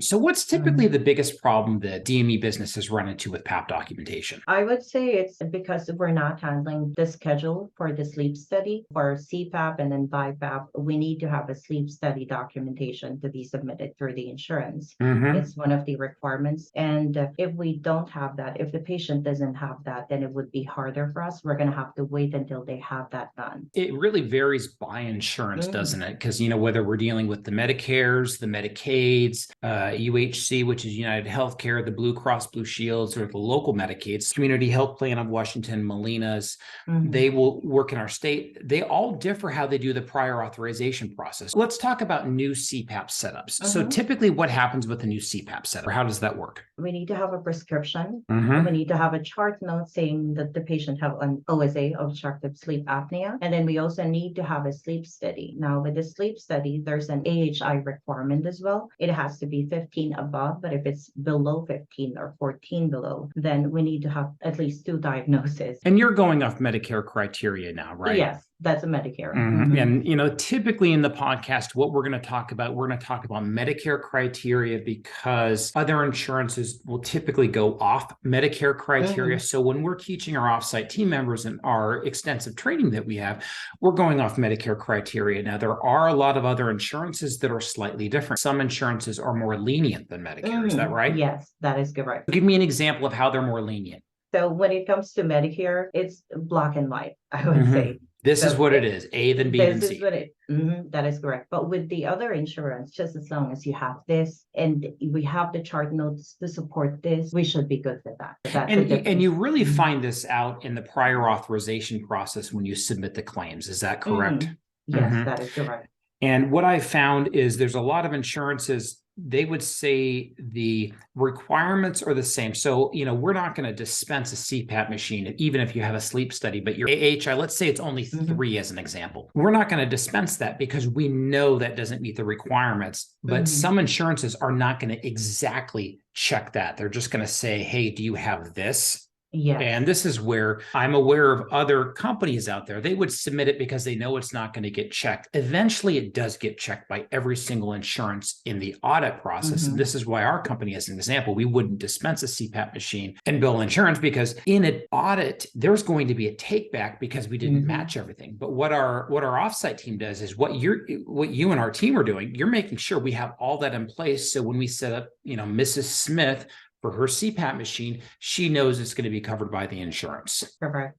So what's typically the biggest problem that DME businesses run into with PAP documentation? I would say it's because we're not handling the schedule for the sleep study. For CPAP and then BiPAP, we need to have a sleep study documentation to be submitted through the insurance. Mm-hmm. It's one of the requirements. And if we don't have that, if the patient doesn't have that, then it would be harder for us. We're going to have to wait until they have that done. It really varies by insurance, doesn't it? Because, whether we're dealing with the Medicares, the Medicaids, UHC, which is United Healthcare, the Blue Cross Blue Shields, or the local Medicaid, Community Health Plan of Washington, Molina's, they will work in our state. They all differ how they do the prior authorization process. Let's talk about new CPAP setups. So typically what happens with a new CPAP setup? How does that work? We need to have a prescription. We need to have a chart note saying that the patient have an OSA, obstructive sleep apnea. And then we also need to have a sleep study. Now with the sleep study, there's an AHI requirement as well. It has to be 15 above, but if it's below 15 or 14 below, then we need to have at least 2 diagnoses. And you're going off Medicare criteria now, right? Yes, that's a Medicare. And, typically in the podcast, what we're going to talk about Medicare criteria because other insurances will typically go off Medicare criteria. So when we're teaching our offsite team members and our extensive training that we have, we're going off Medicare criteria. Now, there are a lot of other insurances that are slightly different. Some insurances are more lenient than Medicare. Is that right? Yes, that is correct. Give me an example of how they're more lenient. So when it comes to Medicare, it's black and white, I would say. This is what it is, A then B then C. This is what it, that is correct. But with the other insurance, just as long as you have this and we have the chart notes to support this, we should be good with that. And you really find this out in the prior authorization process when you submit the claims. Is that correct? Yes, that is correct. And what I found is there's a lot of insurances, they would say the requirements are the same. So, we're not going to dispense a CPAP machine, even if you have a sleep study, but your AHI, let's say it's only 3 as an example. We're not going to dispense that because we know that doesn't meet the requirements. But some insurances are not going to exactly check that. They're just going to say, hey, do you have this? Yes. And this is where I'm aware of other companies out there. They would submit it because they know it's not going to get checked. Eventually, it does get checked by every single insurance in the audit process. And this is why our company, as an example, we wouldn't dispense a CPAP machine and bill insurance because in an audit, there's going to be a take back because we didn't match everything. But what our offsite team does is what you and our team are doing, you're making sure we have all that in place. So when we set up, Mrs. Smith for her CPAP machine, she knows it's going to be covered by the insurance. Correct.